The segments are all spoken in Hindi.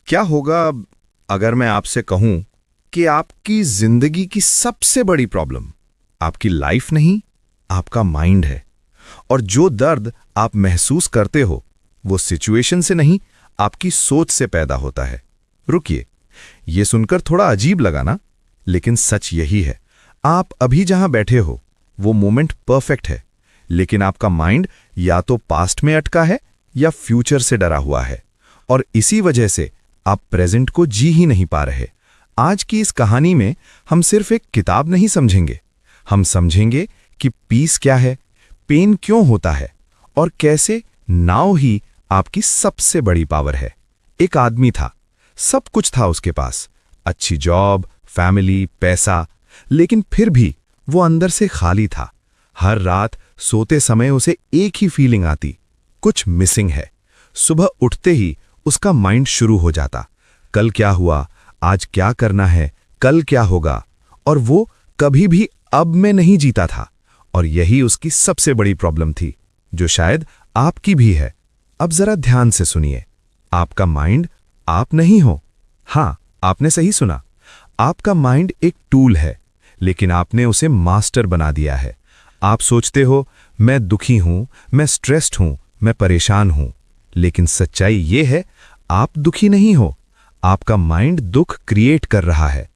क्या होगा अगर मैं आपसे कहूं कि आपकी जिंदगी की सबसे बड़ी प्रॉब्लम आपकी लाइफ नहीं, आपका माइंड है। और जो दर्द आप महसूस करते हो वो सिचुएशन से नहीं, आपकी सोच से पैदा होता है। रुकिए, ये सुनकर थोड़ा अजीब लगा ना, लेकिन सच यही है। आप अभी जहां बैठे हो वो मोमेंट परफेक्ट है, लेकिन आपका माइंड या तो पास्ट में अटका है या फ्यूचर से डरा हुआ है, और इसी वजह से आप प्रेजेंट को जी ही नहीं पा रहे। आज की इस कहानी में हम सिर्फ एक किताब नहीं समझेंगे, हम समझेंगे कि पीस क्या है, पेन क्यों होता है, और कैसे नाउ ही आपकी सबसे बड़ी पावर है। एक आदमी था, सब कुछ था उसके पास, अच्छी जॉब, फैमिली, पैसा, लेकिन फिर भी वो अंदर से खाली था। हर रात सोते समय उसे एक ही फीलिंग आती, कुछ मिसिंग है। सुबह उठते ही उसका माइंड शुरू हो जाता, कल क्या हुआ, आज क्या करना है, कल क्या होगा, और वो कभी भी अब में नहीं जीता था। और यही उसकी सबसे बड़ी प्रॉब्लम थी, जो शायद आपकी भी है। अब जरा ध्यान से सुनिए, आपका माइंड आप नहीं हो। हाँ, आपने सही सुना, आपका माइंड एक टूल है, लेकिन आपने उसे मास्टर बना दिया है। आप सोचते हो मैं दुखी हूं, मैं स्ट्रेस्ड हूं, मैं परेशान हूं, लेकिन सच्चाई ये है आप दुखी नहीं हो, आपका माइंड दुख क्रिएट कर रहा है।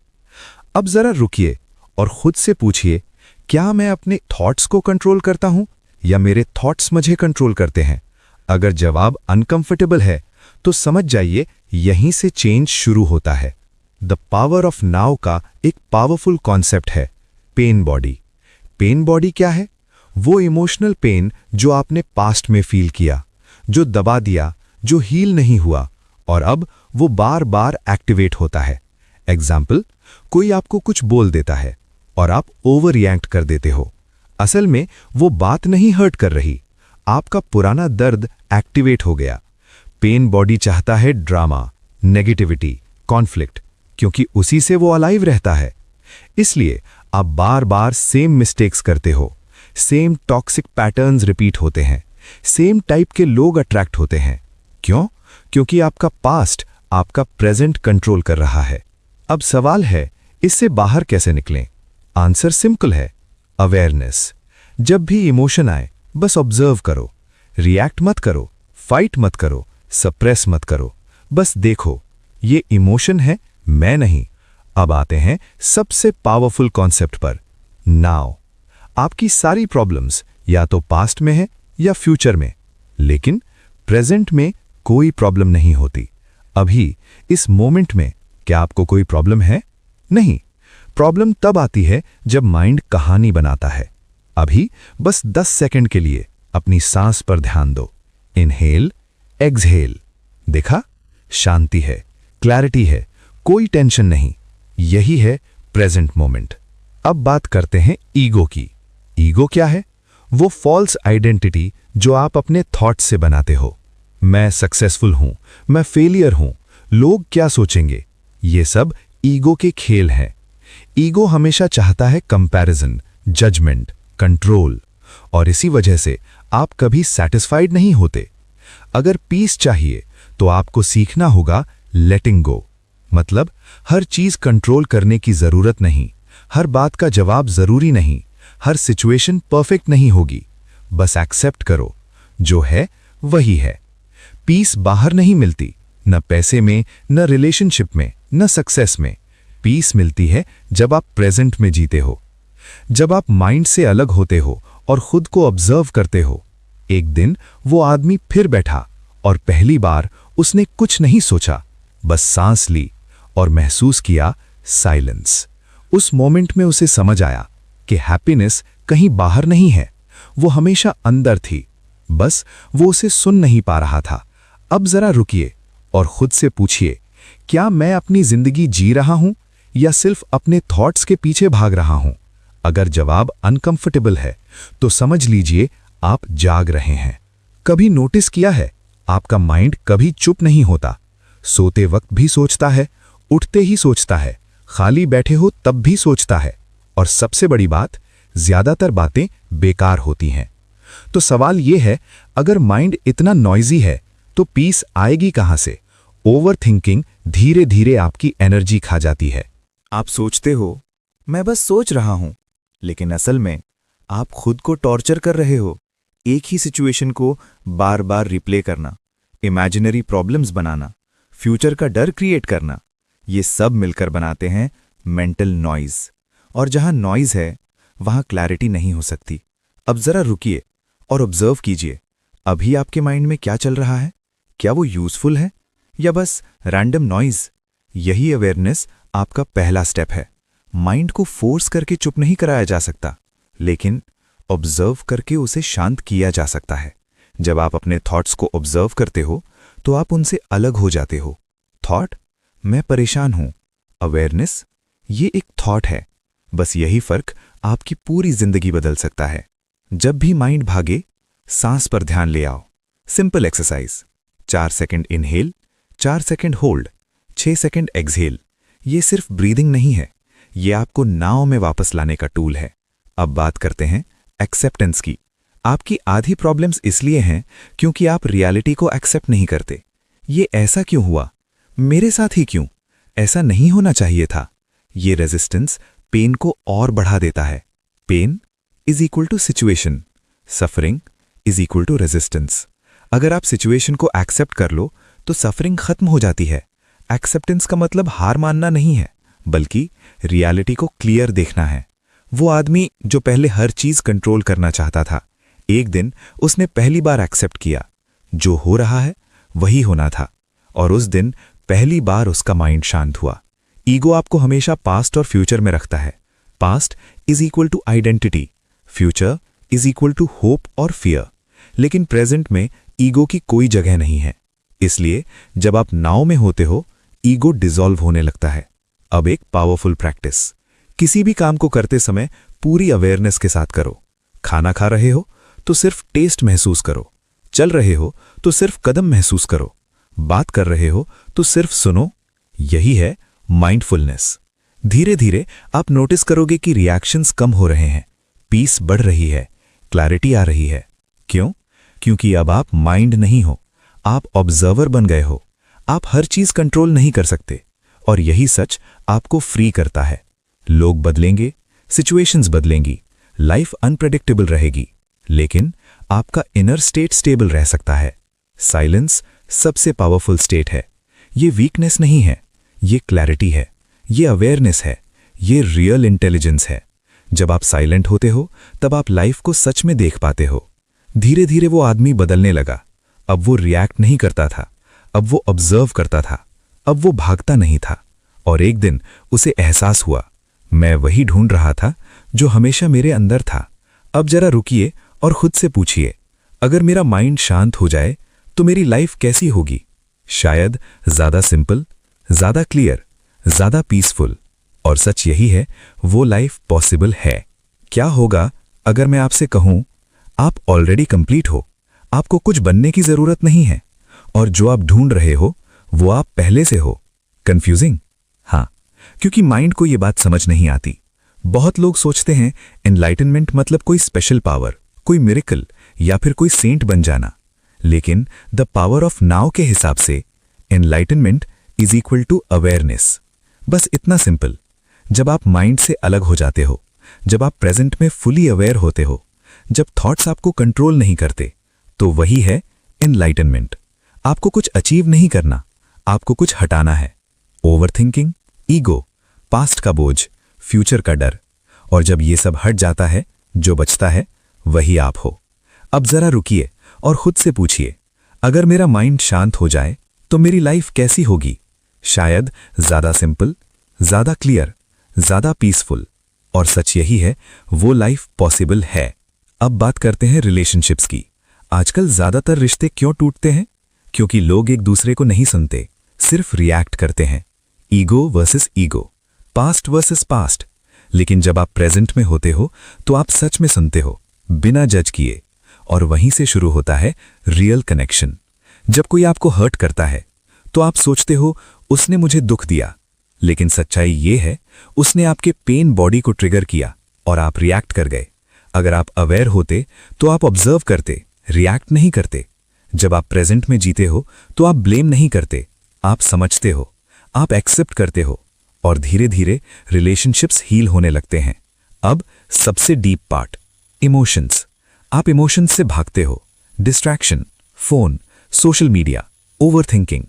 अब जरा रुकिए और खुद से पूछिए, क्या मैं अपने थॉट्स को कंट्रोल करता हूं या मेरे थॉट्स मुझे कंट्रोल करते हैं? अगर जवाब अनकंफर्टेबल है तो समझ जाइए यहीं से चेंज शुरू होता है। द पावर ऑफ नाउ का एक पावरफुल कॉन्सेप्ट है पेन बॉडी। पेन बॉडी क्या है? वो इमोशनल पेन जो आपने पास्ट में फील किया, जो दबा दिया, जो हील नहीं हुआ, और अब वो बार बार एक्टिवेट होता है। एग्जाम्पल, कोई आपको कुछ बोल देता है और आप ओवर रिएक्ट कर देते हो। असल में वो बात नहीं हर्ट कर रही, आपका पुराना दर्द एक्टिवेट हो गया। पेन बॉडी चाहता है ड्रामा, नेगेटिविटी, कॉन्फ्लिक्ट, क्योंकि उसी से वो अलाइव रहता है। इसलिए आप बार बार सेम मिस्टेक्स करते हो, सेम टॉक्सिक पैटर्न्स रिपीट होते हैं, सेम टाइप के लोग अट्रैक्ट होते हैं। क्यों? क्योंकि आपका पास्ट आपका प्रेजेंट कंट्रोल कर रहा है। अब सवाल है, इससे बाहर कैसे निकलें? आंसर सिंपल है, अवेयरनेस। जब भी इमोशन आए बस ऑब्जर्व करो, रिएक्ट मत करो, फाइट मत करो, सप्रेस मत करो, बस देखो ये इमोशन है, मैं नहीं। अब आते हैं सबसे पावरफुल कॉन्सेप्ट पर, नाउ। आपकी सारी प्रॉब्लम्स या तो पास्ट में है या फ्यूचर में, लेकिन प्रेजेंट में कोई प्रॉब्लम नहीं होती। अभी इस मोमेंट में क्या आपको कोई प्रॉब्लम है? नहीं। प्रॉब्लम तब आती है जब माइंड कहानी बनाता है। अभी बस 10 सेकंड के लिए अपनी सांस पर ध्यान दो। Inhale, exhale. देखा? शांति है, क्लैरिटी है, कोई टेंशन नहीं। यही है प्रेजेंट मोमेंट। अब बात करते हैं ईगो की। ईगो क्या है? वो फॉल्स आइडेंटिटी जो आप अपने थॉट्स से बनाते हो। मैं सक्सेसफुल हूं, मैं फेलियर हूं, लोग क्या सोचेंगे, ये सब ईगो के खेल हैं। ईगो हमेशा चाहता है कंपैरिजन, जजमेंट, कंट्रोल, और इसी वजह से आप कभी सैटिस्फाइड नहीं होते। अगर पीस चाहिए तो आपको सीखना होगा लेटिंग गो। मतलब हर चीज कंट्रोल करने की जरूरत नहीं, हर बात का जवाब जरूरी नहीं, हर सिचुएशन परफेक्ट नहीं होगी। बस एक्सेप्ट करो, जो है वही है। पीस बाहर नहीं मिलती, न पैसे में, न रिलेशनशिप में, न सक्सेस में। पीस मिलती है जब आप प्रेजेंट में जीते हो, जब आप माइंड से अलग होते हो और खुद को ऑब्जर्व करते हो। एक दिन वो आदमी फिर बैठा और पहली बार उसने कुछ नहीं सोचा, बस सांस ली और महसूस किया साइलेंस। उस मोमेंट में उसे समझ आया कि हैप्पीनेस कहीं बाहर नहीं है, वो हमेशा अंदर थी, बस वो उसे सुन नहीं पा रहा था। अब जरा रुकिए और खुद से पूछिए, क्या मैं अपनी जिंदगी जी रहा हूं या सिर्फ अपने थॉट्स के पीछे भाग रहा हूं? अगर जवाब अनकंफर्टेबल है तो समझ लीजिए आप जाग रहे हैं। कभी नोटिस किया है, आपका माइंड कभी चुप नहीं होता। सोते वक्त भी सोचता है, उठते ही सोचता है, खाली बैठे हो तब भी सोचता है, और सबसे बड़ी बात, ज्यादातर बातें बेकार होती हैं। तो सवाल यह है, अगर माइंड इतना नॉइजी है तो पीस आएगी कहां से? ओवर थिंकिंग धीरे धीरे आपकी एनर्जी खा जाती है। आप सोचते हो मैं बस सोच रहा हूं, लेकिन असल में आप खुद को टॉर्चर कर रहे हो। एक ही सिचुएशन को बार बार रिप्ले करना, इमेजिनरी प्रॉब्लम्स बनाना, फ्यूचर का डर क्रिएट करना, ये सब मिलकर बनाते हैं मेंटल नॉइज। और जहां नॉइज है वहां क्लैरिटी नहीं हो सकती। अब जरा रुकिए और ऑब्जर्व कीजिए, अभी आपके माइंड में क्या चल रहा है? क्या वो यूजफुल है या बस रैंडम नॉइज? यही अवेयरनेस आपका पहला स्टेप है। माइंड को फोर्स करके चुप नहीं कराया जा सकता, लेकिन ऑब्जर्व करके उसे शांत किया जा सकता है। जब आप अपने थॉट्स को ऑब्जर्व करते हो तो आप उनसे अलग हो जाते हो। थॉट, मैं परेशान हूं। अवेयरनेस, ये एक थॉट है। बस यही फर्क आपकी पूरी जिंदगी बदल सकता है। जब भी माइंड भागे, सांस पर ध्यान ले आओ। Simple exercise, 4 second inhale, 4 second hold, 6 second exhale. ये सिर्फ ब्रीदिंग नहीं है, ये आपको नाव में वापस लाने का टूल है। अब बात करते हैं एक्सेप्टेंस की। आपकी आधी प्रॉब्लम्स इसलिए हैं क्योंकि आप रियलिटी को एक्सेप्ट नहीं करते। ये ऐसा क्यों हुआ? मेरे साथ ही क्यों? ऐसा नहीं होना चाहिए था। ये रेजिस्टेंस पेन को और बढ़ा देता है। Pain is equal to situation, suffering is equal to resistance. अगर आप सिचुएशन को एक्सेप्ट कर लो तो सफरिंग खत्म हो जाती है। एक्सेप्टेंस का मतलब हार मानना नहीं है, बल्कि रियलिटी को क्लियर देखना है। वो आदमी जो पहले हर चीज कंट्रोल करना चाहता था, एक दिन उसने पहली बार एक्सेप्ट किया, जो हो रहा है वही होना था, और उस दिन पहली बार उसका माइंड शांत हुआ। ईगो आपको हमेशा पास्ट और फ्यूचर में रखता है। Past is equal to identity, future is equal to hope और फियर। लेकिन प्रेजेंट में ईगो की कोई जगह नहीं है। इसलिए जब आप नाव में होते हो, ईगो डिसॉल्व होने लगता है। अब एक पावरफुल प्रैक्टिस, किसी भी काम को करते समय पूरी अवेयरनेस के साथ करो। खाना खा रहे हो तो सिर्फ टेस्ट महसूस करो, चल रहे हो तो सिर्फ कदम महसूस करो, बात कर रहे हो तो सिर्फ सुनो। यही है माइंडफुलनेस। धीरे धीरे आप नोटिस करोगे कि रिएक्शंस कम हो रहे हैं, पीस बढ़ रही है, क्लैरिटी आ रही है। क्यों? क्योंकि अब आप माइंड नहीं हो, आप ऑब्जर्वर बन गए हो। आप हर चीज कंट्रोल नहीं कर सकते, और यही सच आपको फ्री करता है। लोग बदलेंगे, सिचुएशंस बदलेंगी, लाइफ अनप्रेडिक्टेबल रहेगी, लेकिन आपका इनर स्टेट स्टेबल रह सकता है। साइलेंस सबसे पावरफुल स्टेट है। ये वीकनेस नहीं है, ये क्लैरिटी है, ये अवेयरनेस है, ये रियल इंटेलिजेंस है। जब आप साइलेंट होते हो तब आप लाइफ को सच में देख पाते हो। धीरे धीरे वो आदमी बदलने लगा। अब वो रिएक्ट नहीं करता था, अब वो ऑब्जर्व करता था, अब वो भागता नहीं था। और एक दिन उसे एहसास हुआ, मैं वही ढूंढ रहा था जो हमेशा मेरे अंदर था। अब जरा रुकिए और खुद से पूछिए, अगर मेरा माइंड शांत हो जाए तो मेरी लाइफ कैसी होगी? शायद ज्यादा सिंपल, ज्यादा क्लियर, ज्यादा पीसफुल। और सच यही है, वो लाइफ पॉसिबल है। क्या होगा अगर मैं आपसे कहूं, आप ऑलरेडी कंप्लीट हो, आपको कुछ बनने की जरूरत नहीं है, और जो आप ढूंढ रहे हो वो आप पहले से हो। कंफ्यूजिंग? हाँ, क्योंकि माइंड को ये बात समझ नहीं आती। बहुत लोग सोचते हैं एनलाइटनमेंट मतलब कोई स्पेशल पावर, कोई मिरेकल या फिर कोई सेंट बन जाना। लेकिन द पावर ऑफ नाउ के हिसाब से enlightenment is equal to awareness. बस इतना सिंपल। जब आप माइंड से अलग हो जाते हो, जब आप प्रेजेंट में फुली अवेयर होते हो, जब थॉट्स आपको कंट्रोल नहीं करते, तो वही है एनलाइटनमेंट। आपको कुछ अचीव नहीं करना, आपको कुछ हटाना है। ओवरथिंकिंग, ईगो, पास्ट का बोझ, फ्यूचर का डर। और जब ये सब हट जाता है, जो बचता है वही आप हो। अब जरा रुकिए और खुद से पूछिए, अगर मेरा माइंड शांत हो जाए तो मेरी लाइफ कैसी होगी? शायद ज्यादा सिंपल, ज्यादा क्लियर, ज्यादा पीसफुल। और सच यही है, वो लाइफ पॉसिबल है। अब बात करते हैं रिलेशनशिप्स की। आजकल ज्यादातर रिश्ते क्यों टूटते हैं? क्योंकि लोग एक दूसरे को नहीं सुनते, सिर्फ रिएक्ट करते हैं। Ego versus ego, past versus past. लेकिन जब आप प्रेजेंट में होते हो तो आप सच में सुनते हो, बिना जज किए। और वहीं से शुरू होता है रियल कनेक्शन। जब कोई आपको हर्ट करता है तो आप सोचते हो उसने मुझे दुख दिया, लेकिन सच्चाई ये है उसने आपके पेन बॉडी को ट्रिगर किया और आप रिएक्ट कर गए। अगर आप अवेयर होते तो आप ऑब्जर्व करते, रिएक्ट नहीं करते। जब आप प्रेजेंट में जीते हो तो आप ब्लेम नहीं करते, आप समझते हो। आप एक्सेप्ट करते हो और धीरे धीरे रिलेशनशिप्स हील होने लगते हैं। अब सबसे डीप पार्ट, इमोशंस। आप इमोशंस से भागते हो, distraction, phone, social media, overthinking.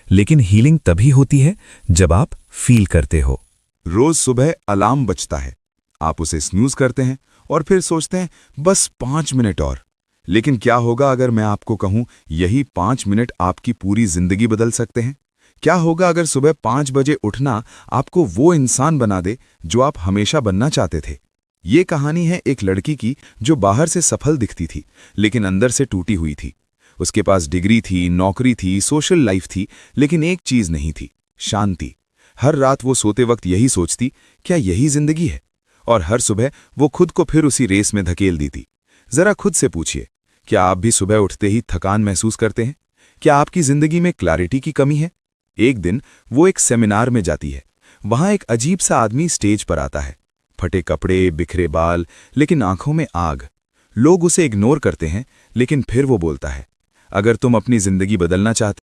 लेकिन हीलिंग तभी होती है जब आप फील करते हो। रोज सुबह अलार्म बजता है, आप उसे स्नूज करते हैं और फिर सोचते हैं बस 5 मिनट और। लेकिन क्या होगा अगर मैं आपको कहूं यही 5 मिनट आपकी पूरी जिंदगी बदल सकते हैं? क्या होगा अगर सुबह 5 बजे उठना आपको वो इंसान बना दे जो आप हमेशा बनना चाहते थे? ये कहानी है एक लड़की की जो बाहर से सफल दिखती थी लेकिन अंदर से टूटी हुई थी। उसके पास डिग्री थी, नौकरी थी, सोशल लाइफ थी, लेकिन एक चीज नहीं थी, शांति। हर रात वो सोते वक्त यही सोचती, क्या यही जिंदगी है? और हर सुबह वो खुद को फिर उसी रेस में धकेल देती। जरा खुद से पूछिए, क्या आप भी सुबह उठते ही थकान महसूस करते हैं? क्या आपकी जिंदगी में क्लैरिटी की कमी है? एक दिन वो एक सेमिनार में जाती है। वहां एक अजीब सा आदमी स्टेज पर आता है, फटे कपड़े, बिखरे बाल, लेकिन आंखों में आग। लोग उसे इग्नोर करते हैं, लेकिन फिर वो बोलता है, अगर तुम अपनी जिंदगी बदलना चाहते